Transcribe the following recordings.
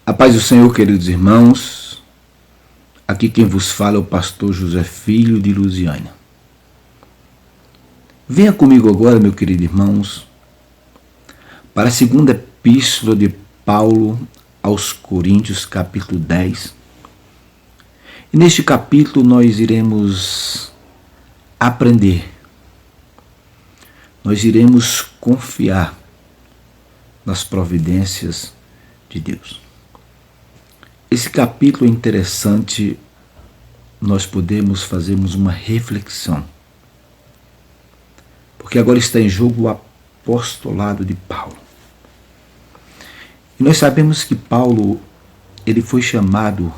A paz do Senhor, queridos irmãos. Aqui quem vos fala é o pastor José Filho de Lusiânia. Venha comigo agora, meu querido irmãos, para a segunda epístola de Paulo aos Coríntios, capítulo 10. E neste capítulo nós iremos aprender, nós iremos confiar nas providências de Deus. Esse capítulo é interessante, nós podemos fazermos uma reflexão, porque agora está em jogo o apostolado de Paulo. E nós sabemos que Paulo, ele foi chamado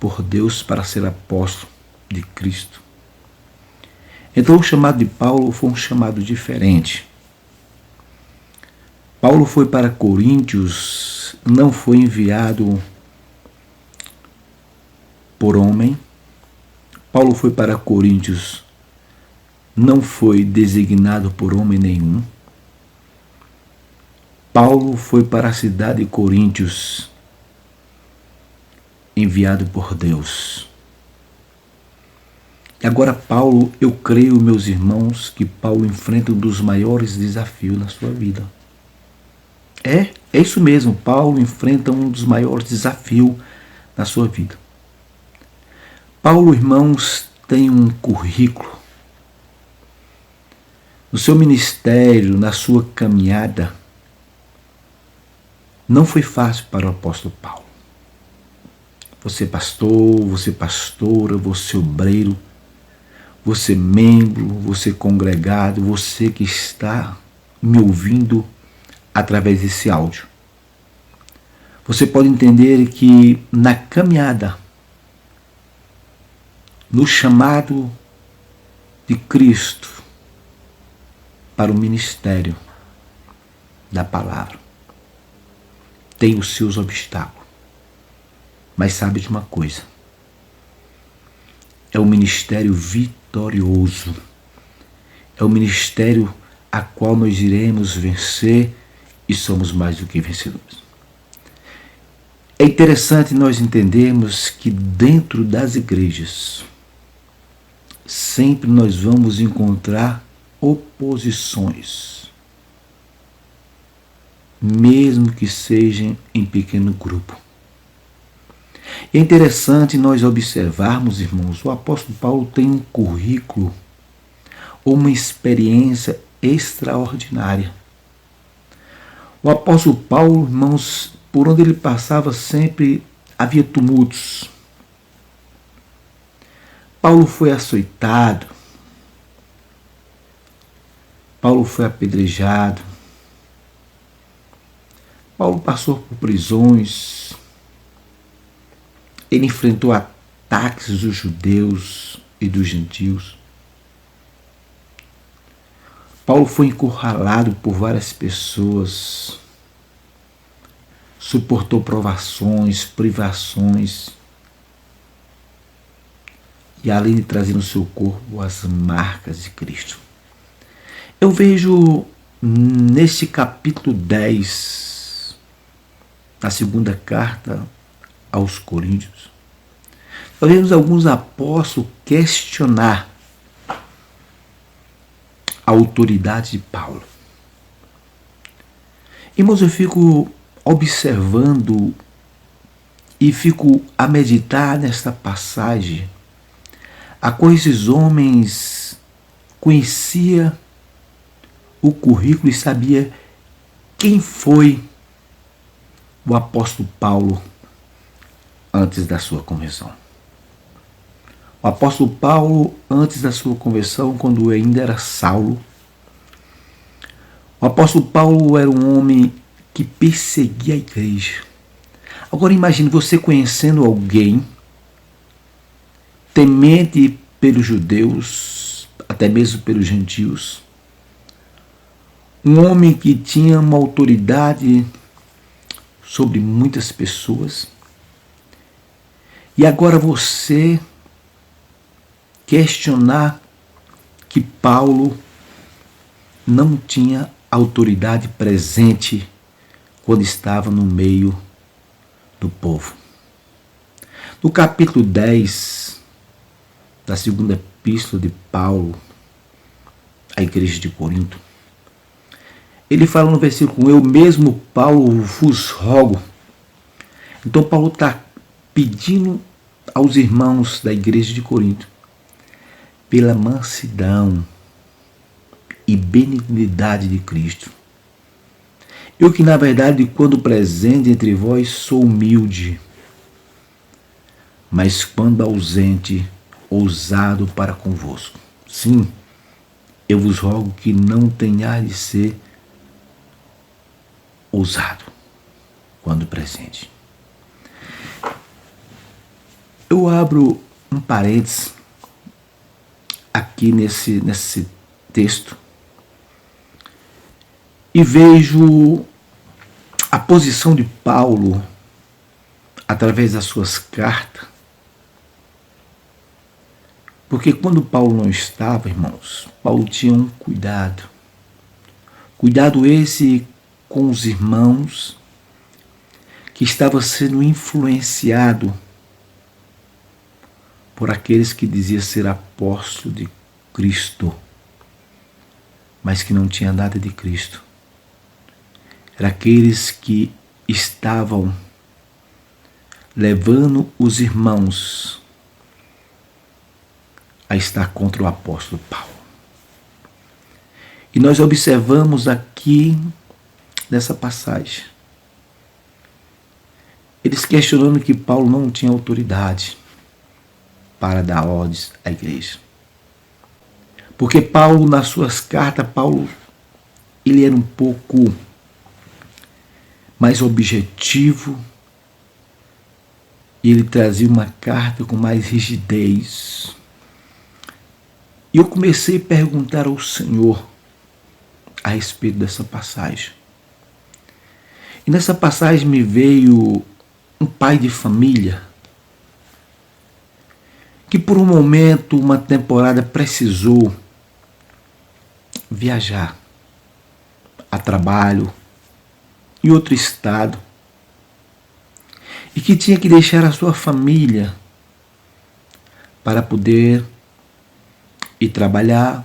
por Deus para ser apóstolo de Cristo. Então o chamado de Paulo foi um chamado diferente. Paulo foi para Coríntios, não foi enviado por homem. Paulo foi para Coríntios, não foi designado por homem nenhum. Paulo foi para a cidade de Coríntios, enviado por Deus. E agora Paulo, eu creio, meus irmãos, que Paulo enfrenta um dos maiores desafios na sua vida. É isso mesmo, Paulo enfrenta um dos maiores desafios na sua vida. Paulo, irmãos, tem um currículo. No seu ministério, na sua caminhada, não foi fácil para o apóstolo Paulo. Você pastor, você pastora, você obreiro, você membro, você congregado, você que está me ouvindo através desse áudio. Você pode entender que na caminhada, no chamado de Cristo para o ministério da palavra, tem os seus obstáculos. Mas sabe de uma coisa? É um ministério vitorioso. É um ministério a qual nós iremos vencer e somos mais do que vencedores. É interessante nós entendermos que dentro das igrejas sempre nós vamos encontrar oposições, mesmo que sejam em pequeno grupo. É interessante nós observarmos, irmãos, o apóstolo Paulo tem um currículo, uma experiência extraordinária. O apóstolo Paulo, irmãos, por onde ele passava sempre havia tumultos. Paulo foi açoitado. Paulo foi apedrejado. Paulo passou por prisões. Ele enfrentou ataques dos judeus e dos gentios. Paulo foi encurralado por várias pessoas. Suportou provações, privações. E além de trazer no seu corpo as marcas de Cristo. Eu vejo nesse capítulo 10, na segunda carta aos Coríntios, nós vemos alguns apóstolos questionar a autoridade de Paulo. Irmãos, eu fico observando e fico a meditar nesta passagem, a qual esses homens conheciam o currículo e sabia quem foi o apóstolo Paulo antes da sua conversão. O apóstolo Paulo, antes da sua conversão, quando ainda era Saulo, o apóstolo Paulo era um homem que perseguia a igreja. Agora imagine você conhecendo alguém temente pelos judeus, até mesmo pelos gentios, um homem que tinha uma autoridade sobre muitas pessoas, e agora você questionar que Paulo não tinha autoridade presente quando estava no meio do povo. No capítulo 10 da segunda epístola de Paulo à igreja de Corinto, ele fala no versículo 1, eu mesmo, Paulo, vos rogo. Então Paulo está pedindo aos irmãos da igreja de Corinto pela mansidão e benignidade de Cristo. Eu que, na verdade, quando presente entre vós, sou humilde, mas quando ausente, ousado para convosco. Sim, eu vos rogo que não tenhais de ser ousado quando presente. Eu abro um parênteses aqui nesse texto e vejo a posição de Paulo através das suas cartas. Porque quando Paulo não estava, irmãos, Paulo tinha um cuidado. Cuidado esse com os irmãos que estava sendo influenciado por aqueles que diziam ser apóstolo de Cristo, mas que não tinha nada de Cristo. Era aqueles que estavam levando os irmãos a estar contra o apóstolo Paulo. E nós observamos aqui nessa passagem eles questionando que Paulo não tinha autoridade para dar ordens à igreja. Porque Paulo, nas suas cartas, ele era um pouco mais objetivo e ele trazia uma carta com mais rigidez. E eu comecei a perguntar ao Senhor a respeito dessa passagem. E nessa passagem me veio um pai de família que por um momento, uma temporada, precisou viajar a trabalho em outro estado e que tinha que deixar a sua família para poder ir trabalhar,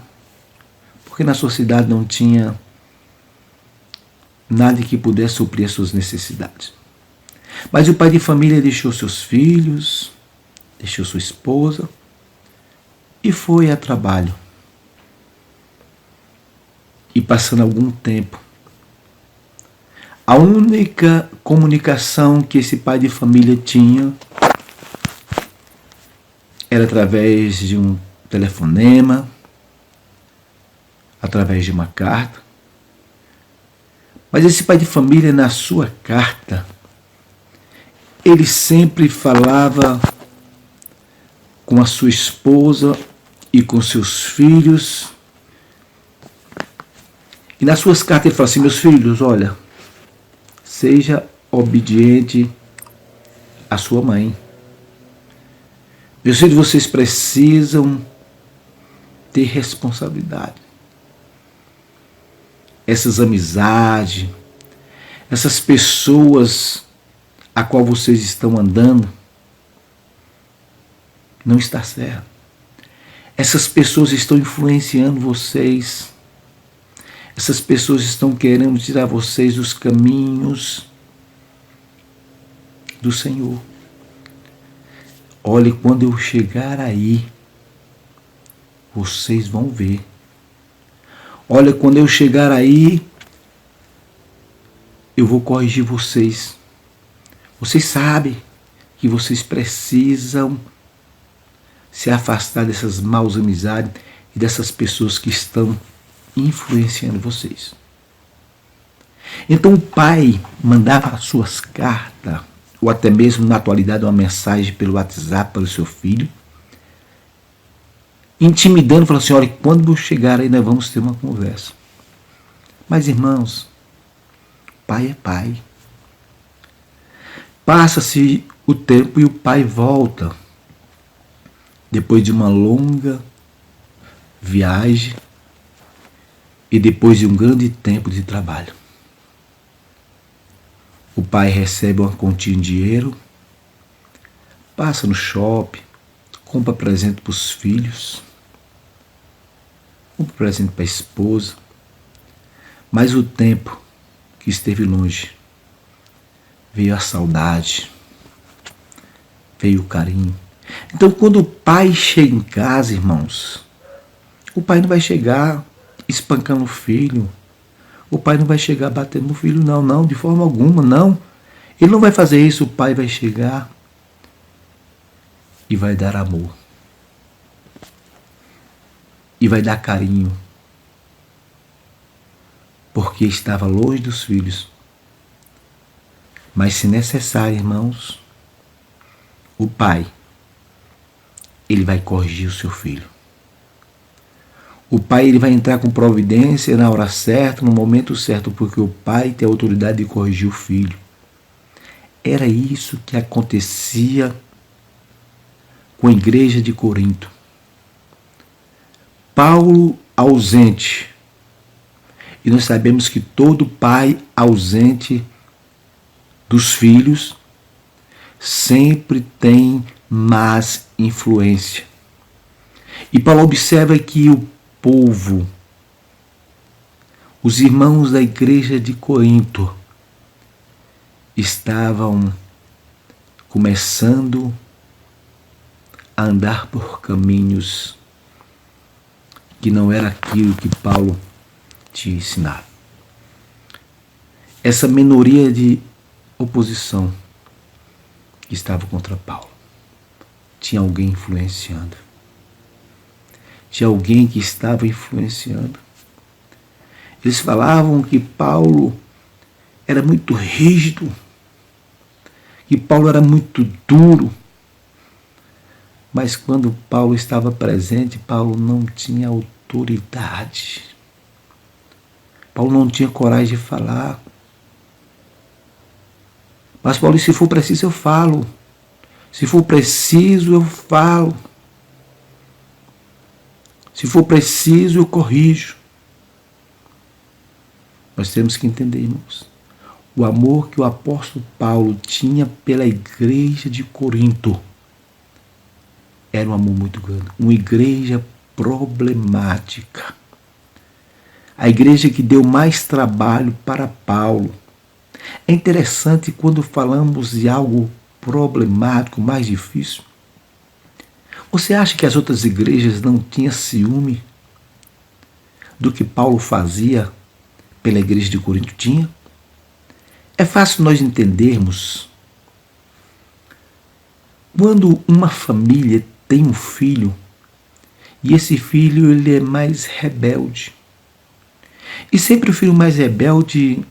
porque na sua cidade não tinha nada que pudesse suprir as suas necessidades. Mas o pai de família deixou seus filhos, deixou sua esposa e foi a trabalho. E passando algum tempo, a única comunicação que esse pai de família tinha era através de um telefonema, através de uma carta. Mas esse pai de família, na sua carta, ele sempre falava com a sua esposa e com seus filhos. E nas suas cartas ele fala assim, meus filhos, olha, seja obediente à sua mãe. Meus filhos, vocês precisam ter responsabilidade. Essas amizades, essas pessoas a qual vocês estão andando, não está certo. Essas pessoas estão influenciando vocês. Essas pessoas estão querendo tirar vocês dos caminhos do Senhor. Olhe, quando eu chegar aí, vocês vão ver. Olha, quando eu chegar aí, eu vou corrigir vocês. Vocês sabem que vocês precisam se afastar dessas maus amizades e dessas pessoas que estão influenciando vocês. Então o pai mandava as suas cartas, ou até mesmo na atualidade uma mensagem pelo WhatsApp para o seu filho, intimidando, falando assim, olha, quando eu chegar aí nós vamos ter uma conversa. Mas irmãos, pai é pai. Passa-se o tempo e o pai volta, depois de uma longa viagem e depois de um grande tempo de trabalho. O pai recebe uma quantia em dinheiro, passa no shopping, compra presente para os filhos, compra presente para a esposa, mas o tempo que esteve longe, veio a saudade, veio o carinho. Então, quando o pai chega em casa, irmãos, o pai não vai chegar espancando o filho, o pai não vai chegar batendo no filho, não, de forma alguma, não. Ele não vai fazer isso, o pai vai chegar e vai dar amor. E vai dar carinho. Porque estava longe dos filhos. Mas se necessário, irmãos, o pai, ele vai corrigir o seu filho. O pai, ele vai entrar com providência na hora certa, no momento certo, porque o pai tem a autoridade de corrigir o filho. Era isso que acontecia com a igreja de Corinto. Paulo ausente. E nós sabemos que todo pai ausente dos filhos sempre tem más influência. E Paulo observa que o povo, os irmãos da igreja de Corinto, estavam começando a andar por caminhos que não era aquilo que Paulo tinha ensinado. Essa minoria de oposição que estava contra Paulo, tinha alguém influenciando. Tinha alguém que estava influenciando. Eles falavam que Paulo era muito rígido, que Paulo era muito duro. Mas quando Paulo estava presente, Paulo não tinha autoridade. Paulo não tinha coragem de falar. Mas Paulo, se for preciso, eu falo. Se for preciso, eu falo. Se for preciso, eu corrijo. Nós temos que entender, irmãos, o amor que o apóstolo Paulo tinha pela igreja de Corinto era um amor muito grande. Uma igreja problemática. A igreja que deu mais trabalho para Paulo. É interessante quando falamos de algo problemático, mais difícil. Você acha que as outras igrejas não tinham ciúme do que Paulo fazia pela igreja de Corinto? Tinha? É fácil nós entendermos quando uma família tem um filho e esse filho ele é mais rebelde. E sempre o filho mais rebelde,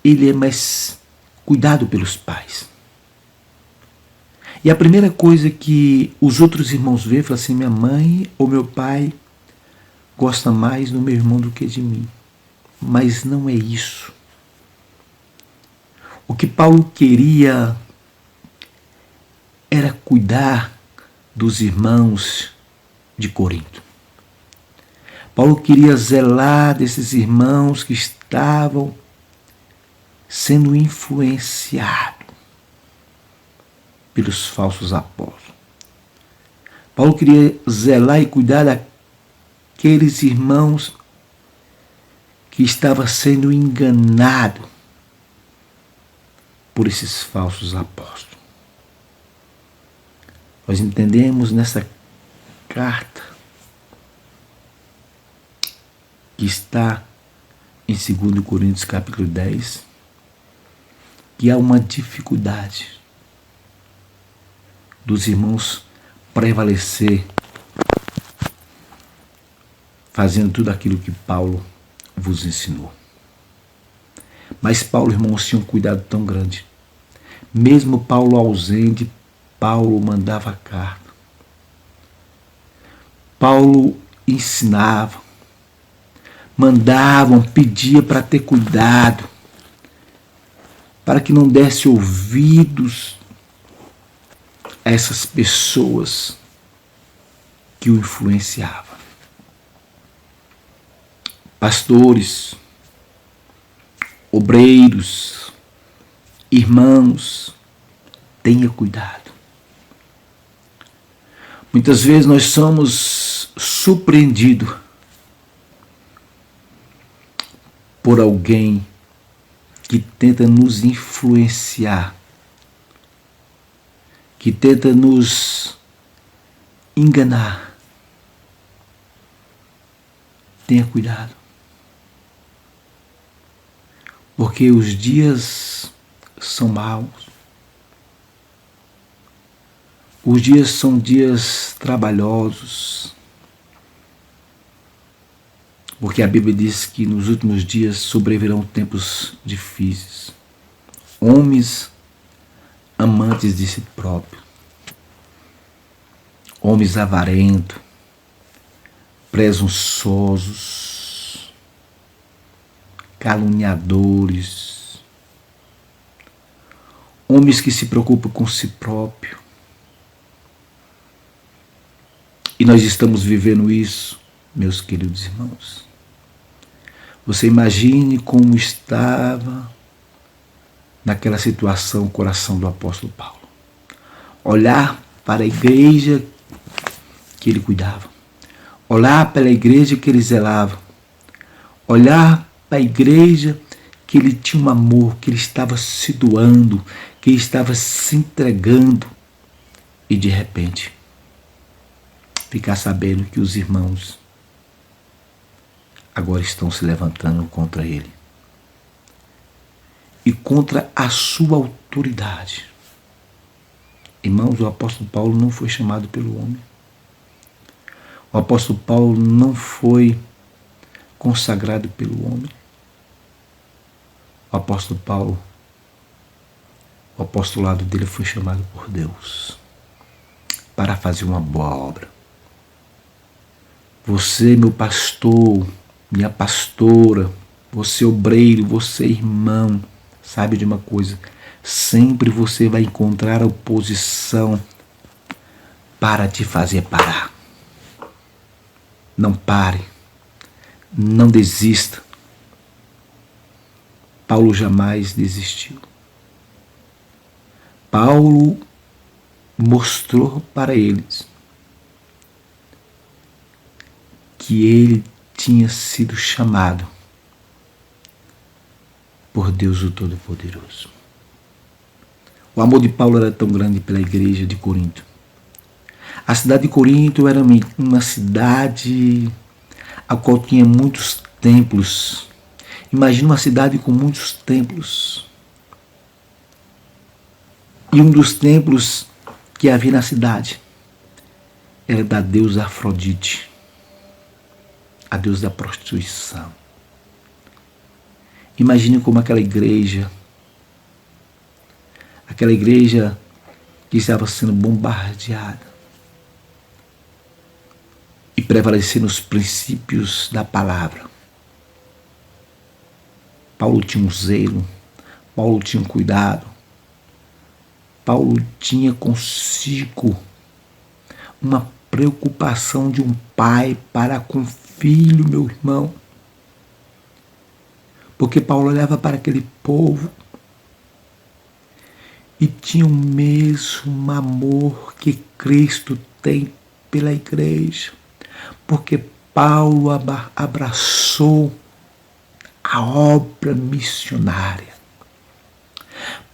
ele é mais cuidado pelos pais. E a primeira coisa que os outros irmãos veem, falam assim, minha mãe ou meu pai gosta mais do meu irmão do que de mim. Mas não é isso. O que Paulo queria era cuidar dos irmãos de Corinto. Paulo queria zelar desses irmãos que estavam sendo influenciados pelos falsos apóstolos. Paulo queria zelar e cuidar daqueles irmãos que estavam sendo enganados por esses falsos apóstolos. Nós entendemos nessa carta que está em 2 Coríntios capítulo 10, que há uma dificuldade dos irmãos prevalecer fazendo tudo aquilo que Paulo vos ensinou. Mas Paulo, irmãos, tinha um cuidado tão grande. Mesmo Paulo ausente, Paulo mandava carta. Paulo ensinava, mandavam, pedia para ter cuidado, para que não desse ouvidos a essas pessoas que o influenciavam. Pastores, obreiros, Irmãos, tenha cuidado. Muitas vezes nós somos surpreendidos por alguém que tenta nos influenciar, que tenta nos enganar. Tenha cuidado. Porque os dias são maus. Os dias são dias trabalhosos. Porque a Bíblia diz que nos últimos dias sobrevirão tempos difíceis. Homens amantes de si próprio. Homens avarentos, presunçosos, caluniadores. Homens que se preocupam com si próprio. E nós estamos vivendo isso, meus queridos irmãos. Você imagine como estava naquela situação o coração do apóstolo Paulo. Olhar para a igreja que ele cuidava. Olhar para a igreja que ele zelava. Olhar para a igreja que ele tinha um amor, que ele estava se doando, que ele estava se entregando. E de repente, ficar sabendo que os irmãos agora estão se levantando contra ele e contra a sua autoridade. Irmãos, o apóstolo Paulo não foi chamado pelo homem. O apóstolo Paulo não foi consagrado pelo homem. O apóstolo Paulo, o apostolado dele foi chamado por Deus para fazer uma boa obra. Você, meu pastor, minha pastora, você obreiro, você irmão, sabe de uma coisa? Sempre você vai encontrar oposição para te fazer parar. Não pare, não desista. Paulo jamais desistiu. Paulo mostrou para eles que ele tinha sido chamado por Deus o Todo-Poderoso. O amor de Paulo era tão grande pela igreja de Corinto. A cidade de Corinto era uma cidade a qual tinha muitos templos. Imagina uma cidade com muitos templos. E um dos templos que havia na cidade era da deusa Afrodite, a deusa da prostituição. Imagine como aquela igreja que estava sendo bombardeada e prevalecer nos princípios da palavra. Paulo tinha um zelo, Paulo tinha um cuidado, Paulo tinha consigo uma preocupação de um pai para com o filho, meu irmão. Porque Paulo olhava para aquele povo e tinha o mesmo amor que Cristo tem pela igreja. Porque Paulo abraçou a obra missionária.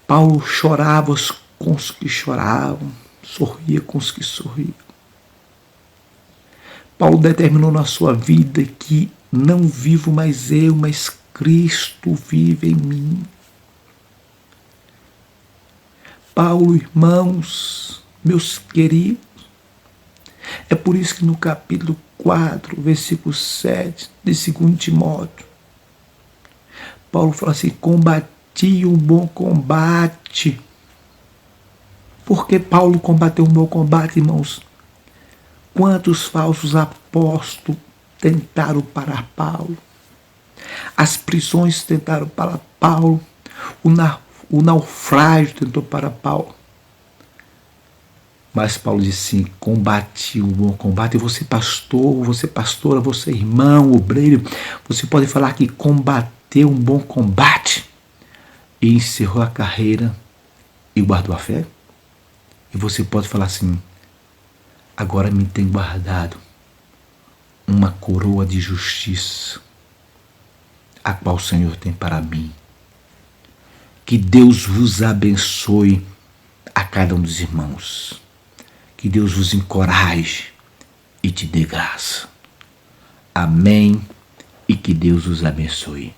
Paulo chorava com os que choravam, sorria com os que sorriam. Paulo determinou na sua vida que não vivo mais eu, mas Cristo vive em mim. Paulo, irmãos, meus queridos, é por isso que no capítulo 4, versículo 7 de 2 Timóteo, Paulo fala assim: combati um bom combate. Por que Paulo combateu um bom combate, irmãos? Quantos falsos apóstolos tentaram parar Paulo? As prisões tentaram parar Paulo. O naufrágio tentou parar Paulo. Mas Paulo disse assim: combati um bom combate. E você pastor, você pastora, você irmão, obreiro, você pode falar que combateu um bom combate. e encerrou a carreira e guardou a fé? E você pode falar assim: agora me tem guardado uma coroa de justiça, a qual o Senhor tem para mim. Que Deus vos abençoe a cada um dos irmãos. Que Deus vos encoraje e te dê graça. Amém. E que Deus os abençoe.